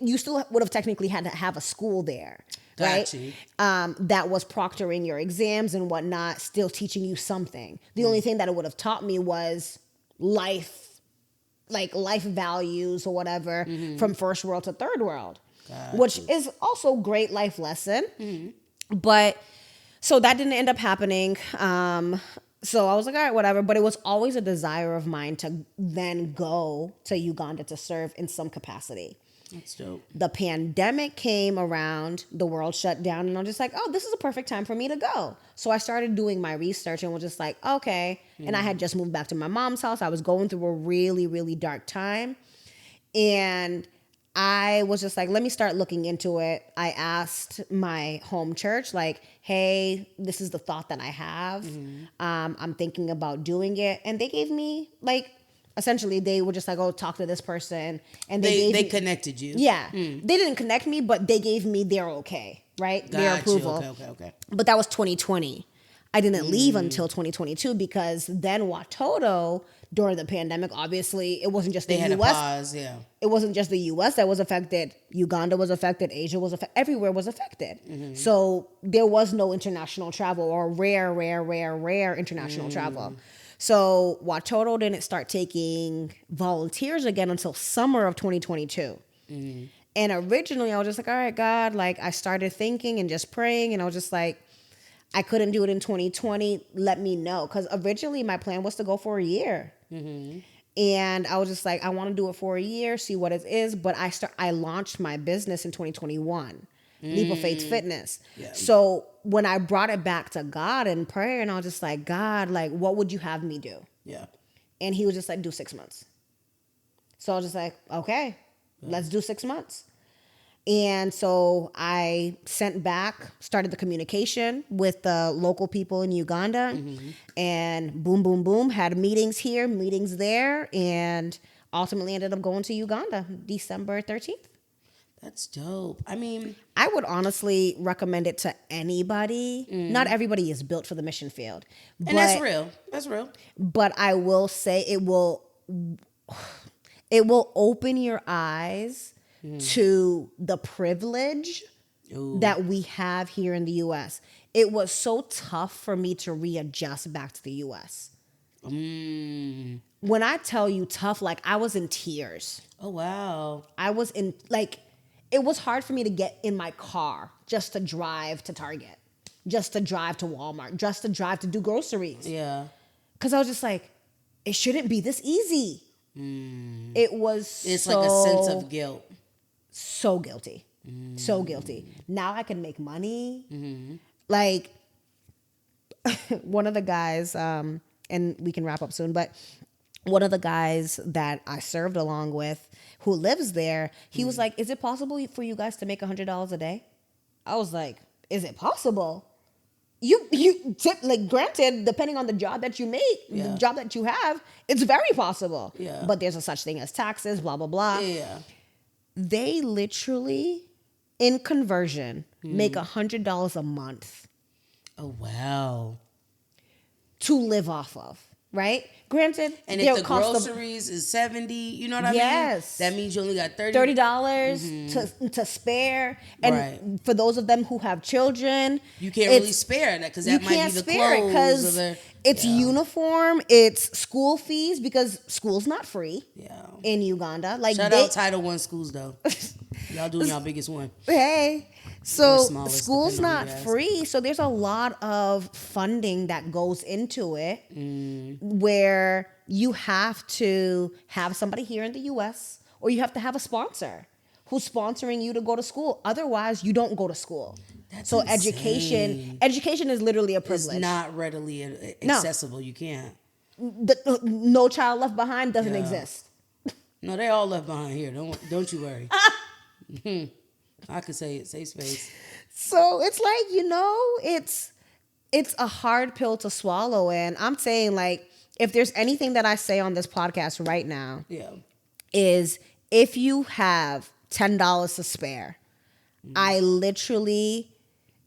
you still would have technically had to have a school there. Right? That was proctoring your exams and whatnot, still teaching you something. The only thing that it would have taught me was life values or whatever from first world to third world, which is also great life lesson. But so that didn't end up happening. So I was like, all right, whatever. But it was always a desire of mine to then go to Uganda to serve in some capacity. That's dope. The pandemic came around, the world shut down, and I'm just like, oh, this is a perfect time for me to go. So I started doing my research and was just like, okay. And I had just moved back to my mom's house. I was going through a really, really dark time. And I was just like, let me start looking into it. I asked my home church, like, hey, this is the thought that I have. I'm thinking about doing it. And they gave me essentially, they were just like, oh, talk to this person. And they connected you. Yeah. They didn't connect me, but they gave me their okay, right? Their approval. Okay. But that was 2020. I didn't leave until 2022 because then Watoto, during the pandemic, obviously, it wasn't just the U.S. They had a pause, It wasn't just the U.S. that was affected. Uganda was affected. Asia was affected. Everywhere was affected. So there was no international travel or rare international travel. So Watoto didn't start taking volunteers again until summer of 2022. And originally I was just like, all right, God, like I started thinking and just praying, and I was just like, I couldn't do it in 2020. Let me know. Because originally my plan was to go for a year. And I was just like, I want to do it for a year, see what it is. But I launched my business in 2021, Leap of Faith Fitness. Yeah. So when I brought it back to God in prayer, and I was just like, God, like, what would you have me do? Yeah. And he was just like, do 6 months. So I was just like, okay, let's do 6 months. And so I started the communication with the local people in Uganda, and boom, boom, boom, had meetings here, meetings there, and ultimately ended up going to Uganda December 13th. That's dope. I mean, I would honestly recommend it to anybody. Not everybody is built for the mission field. And that's real. That's real. But I will say it will open your eyes to the privilege that we have here in the U.S. It was so tough for me to readjust back to the U.S. When I tell you tough, like I was in tears. Oh, wow. I was in, like, it was hard for me to get in my car just to drive to Target, just to drive to Walmart, just to drive to do groceries. Yeah. Because I was just like, it shouldn't be this easy. It's like a sense of guilt. So guilty. So guilty. Now I can make money. Like, one of the guys, and we can wrap up soon, but one of the guys that I served along with who lives there, he was like, is it possible for you guys to make $100 a day? I was like, is it possible? You like, granted, depending on the job that you make, the job that you have, it's very possible. Yeah. But there's a such thing as taxes, blah, blah, blah. Yeah. They literally, in conversion, make $100 a month. Oh, wow. To live off of, right? Granted, and if the groceries is $70, you know what I mean? Yes. That means you only got $30 to spare. And for those of them who have children, you can't really spare that, because that might be the clothes. It's uniform, it's school fees, because school's not free in Uganda. Like, shout out Title I schools, though. Y'all doing y'all biggest one. Hey. So school's not free. So there's a lot of funding that goes into it, where you have to have somebody here in the U.S. or you have to have a sponsor who's sponsoring you to go to school. Otherwise, you don't go to school. That's so insane. Education is literally a privilege. It's not readily accessible. No. You can't. No Child Left Behind doesn't exist. No, they all left behind here. Don't you worry. I could say it. Safe space. So it's like, it's a hard pill to swallow. And I'm saying, like, if there's anything that I say on this podcast right now, is if you have $10 to spare, I literally,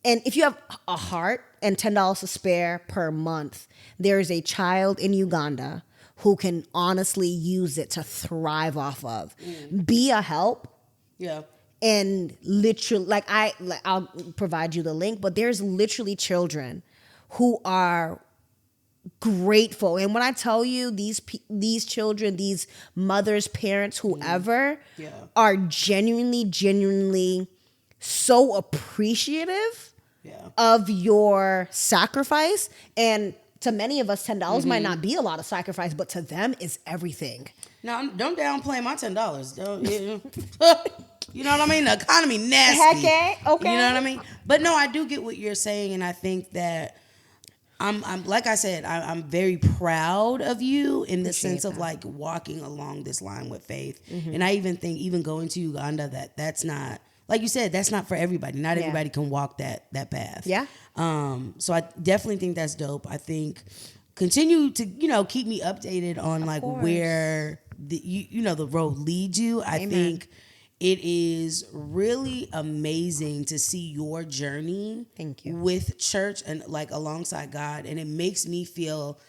and if you have a heart and $10 to spare per month, there is a child in Uganda who can honestly use it to thrive off of. Be a help. Yeah. And literally, like, I'll provide you the link, but there's literally children who are grateful. And when I tell you, these children, these mothers, parents, whoever, are genuinely so appreciative of your sacrifice. And to many of us, $10 might not be a lot of sacrifice, but to them, it's everything. Now, don't downplay my $10. You know what I mean? The economy nasty. Okay. You know what I mean? But no, I do get what you're saying, and I think that I'm like I said, I'm very proud of you in the sense of, like, walking along this line with faith. And I even think, even going to Uganda, that's not, like you said, that's not for everybody. Not everybody can walk that path. Yeah. So I definitely think that's dope. I think continue to, keep me updated on, like, where the road leads you. I think it is really amazing to see your journey with church and, like, alongside God. And it makes me feel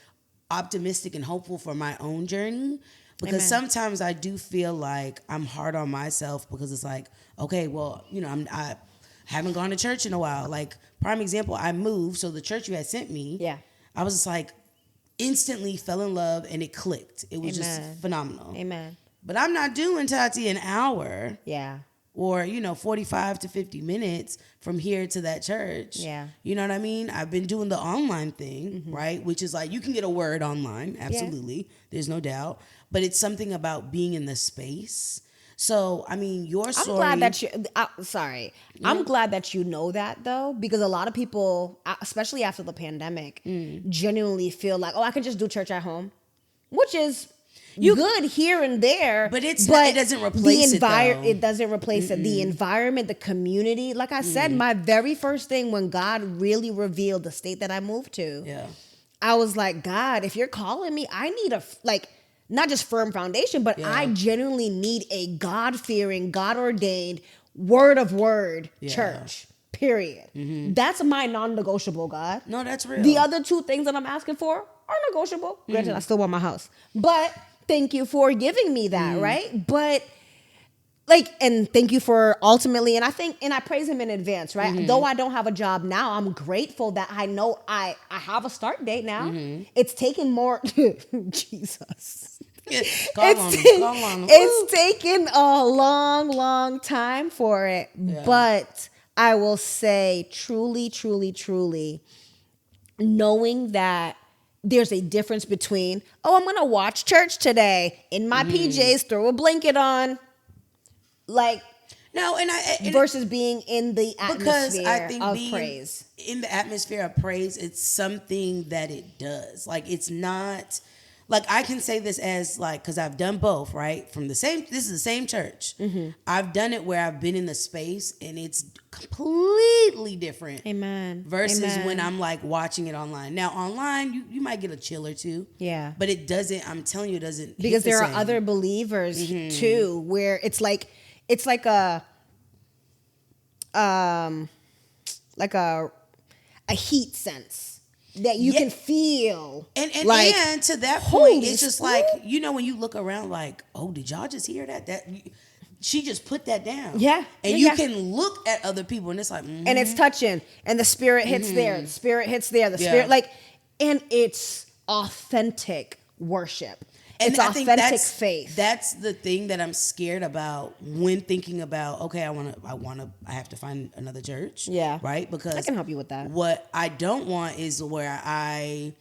optimistic and hopeful for my own journey, because sometimes I do feel like I'm hard on myself, because it's like, okay, well, I haven't gone to church in a while. Like, prime example, I moved. So the church you had sent me, I was just like, instantly fell in love and it clicked. It was just phenomenal. Amen. But I'm not doing, Tati, an hour. Yeah. Or, 45 to 50 minutes from here to that church. Yeah. You know what I mean? I've been doing the online thing, right? Which is like, you can get a word online. Absolutely. Yeah. There's no doubt. But it's something about being in the space. So, I mean, your story. I'm glad that you, sorry. Yeah. I'm glad that you know that, though, because a lot of people, especially after the pandemic, genuinely feel like, I can just do church at home, which is good here and there, but it doesn't replace it. It doesn't replace it. The environment, the community. Like I said, my very first thing when God really revealed the state that I moved to, I was like, God, if you're calling me, I need not just firm foundation, but I genuinely need a God-fearing, God-ordained, word church. Period. That's my non-negotiable, God. No, that's real. The other two things that I'm asking for are negotiable. Granted, I still want my house, but thank you for giving me that, right? But and thank you for ultimately, and I praise him in advance, right? Though I don't have a job now, I'm grateful that I know I have a start date now. It's taken more, Jesus. Call on him. It's taken a long, long time for it, but I will say truly, truly, truly, knowing that there's a difference between, I'm going to watch church today in my PJs, throw a blanket on, versus being in the atmosphere of praise. In the atmosphere of praise, it's something that it does. It's not, I can say this as, because I've done both, right? This is the same church. I've done it where I've been in the space and it's completely different. Amen. Versus when I'm watching it online. Now online, you might get a chill or two. Yeah. But it doesn't, I'm telling you, it doesn't. Because there are other believers too, where it's like a heat sense that you can feel. And to that point, it's just when you look around did y'all just hear that? She just put that down. Yeah. And you can look at other people and it's and it's touching and the spirit hits there. The spirit hits there. The spirit and it's authentic worship. It's authentic faith. That's the thing that I'm scared about when thinking about, okay, I have to find another church. Yeah. Right? Because I can help you with that. What I don't want is where I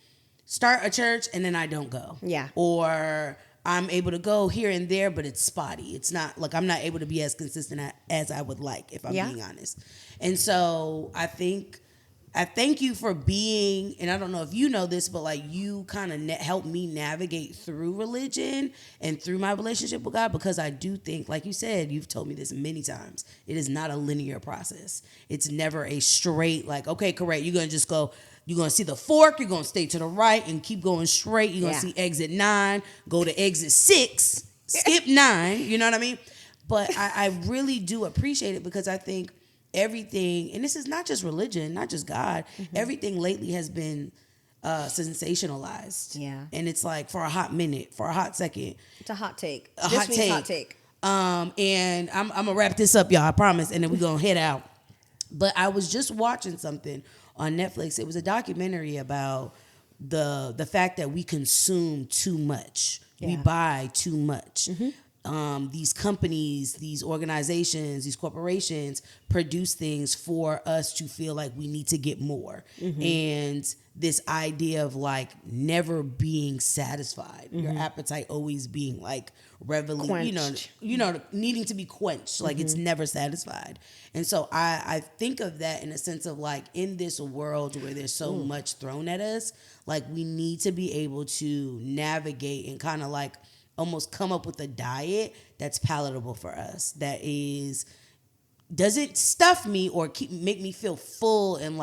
start a church and then I don't go. Yeah. Or I'm able to go here and there, but it's spotty. It's not I'm not able to be as consistent as I would like, if I'm being honest. And so I thank you for being, and I don't know if you know this, but you kind of helped me navigate through religion and through my relationship with God, because I do think, like you said, you've told me this many times, it is not a linear process. It's never a straight, okay, correct, you're going to just go, you're going to see the fork, you're going to stay to the right and keep going straight. You're going to see exit 9, go to exit 6, skip 9, you know what I mean? But I really do appreciate it, because I think everything, and this is not just religion, not just God, everything lately has been sensationalized. Yeah. And it's for a hot minute, for a hot second. It's a hot take. Hot take. And I'm going to wrap this up, y'all, I promise, and then we're going to head out. But I was just watching something on Netflix. It was a documentary about the fact that we consume too much. Yeah. We buy too much. These companies, these organizations, these corporations produce things for us to feel like we need to get more. And this idea of never being satisfied, your appetite always being reveling, needing to be quenched, it's never satisfied. And so I think of that in a sense of in this world where there's so much thrown at us, we need to be able to navigate and kind of almost come up with a diet that's palatable for us, that doesn't stuff me or make me feel full and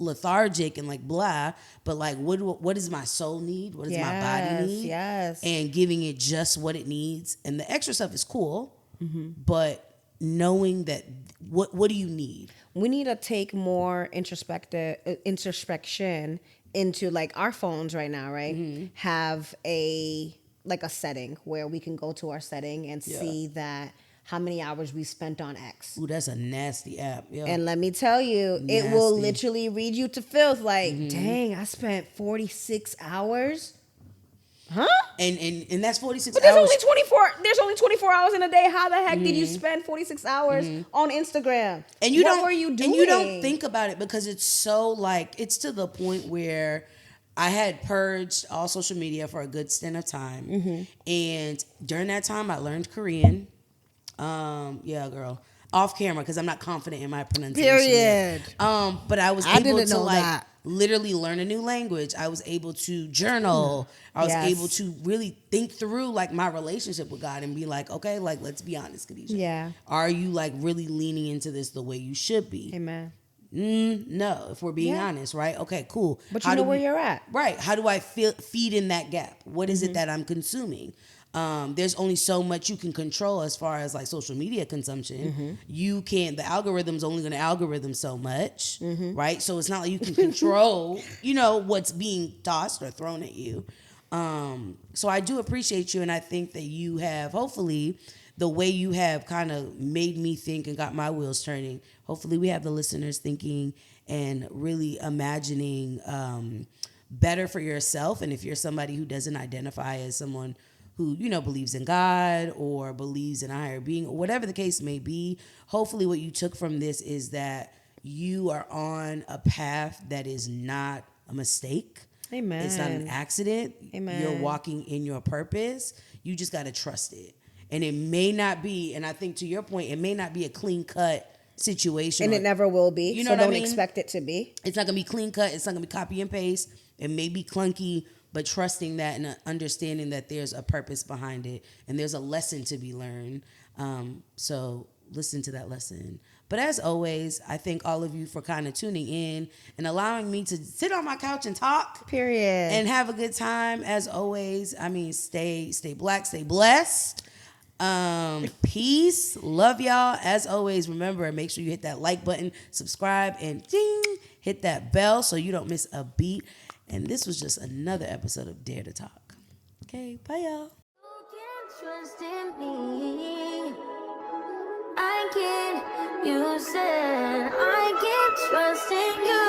lethargic and blah, but what does my soul need? What does my body need? Yes. And giving it just what it needs. And the extra stuff is cool, but knowing that what do you need? We need to take more introspection into our phones right now, right? Have a setting where we can go to our setting and see that how many hours we spent on X. Ooh, that's a nasty app. Yeah. And let me tell you, it will Nasty. literally read you to filth. Like, dang, I spent 46 hours. Huh? And that's 46 But there's hours. only 24. There's only 24 hours in a day. How the heck did you spend 46 hours on Instagram? And you what were you doing? And you don't think about it because it's so like it's to the point where I had purged all social media for a good stint of time, and during that time I learned Korean. Yeah, girl, off camera because I'm not confident in my pronunciation. Period. Yet. But I was I able didn't to know like that. literally learn a new language. I was able to journal. I was Yes. able to really think through like my relationship with God and be like, okay, like let's be honest, Khadijah. Yeah. Are you like really leaning into this the way you should be? Amen. No, if we're being honest, right? Okay, cool. But you know where you're at. Right. How do I feed in that gap? What is it that I'm consuming? There's only so much you can control as far as like social media consumption. You can't, the algorithm's only going to algorithm so much, right? So it's not like you can control, what's being tossed or thrown at you. So I do appreciate you. And I think that you have, hopefully, the way you have kind of made me think and got my wheels turning, hopefully we have the listeners thinking and really imagining better for yourself. And if you're somebody who doesn't identify as someone who, believes in God or believes in a higher being or whatever the case may be, hopefully what you took from this is that you are on a path that is not a mistake. Amen. It's not an accident. Amen. You're walking in your purpose. You just got to trust it. And it may not be, and I think to your point, it may not be a clean cut situation. And it never will be. You know so what I don't mean? expect it to be. It's not going to be clean cut. It's not going to be copy and paste. It may be clunky, but trusting that and understanding that there's a purpose behind it and there's a lesson to be learned. So listen to that lesson. But as always, I thank all of you for kind of tuning in and allowing me to sit on my couch and talk. Period. And have a good time. As always, stay black, stay blessed. Peace. Love y'all. As always, remember, make sure you hit that like button, subscribe, and ding, hit that bell so you don't miss a beat. And this was just another episode of Dare to Talk. Okay, bye y'all. You can trust in me. I can. You said I can trust in you.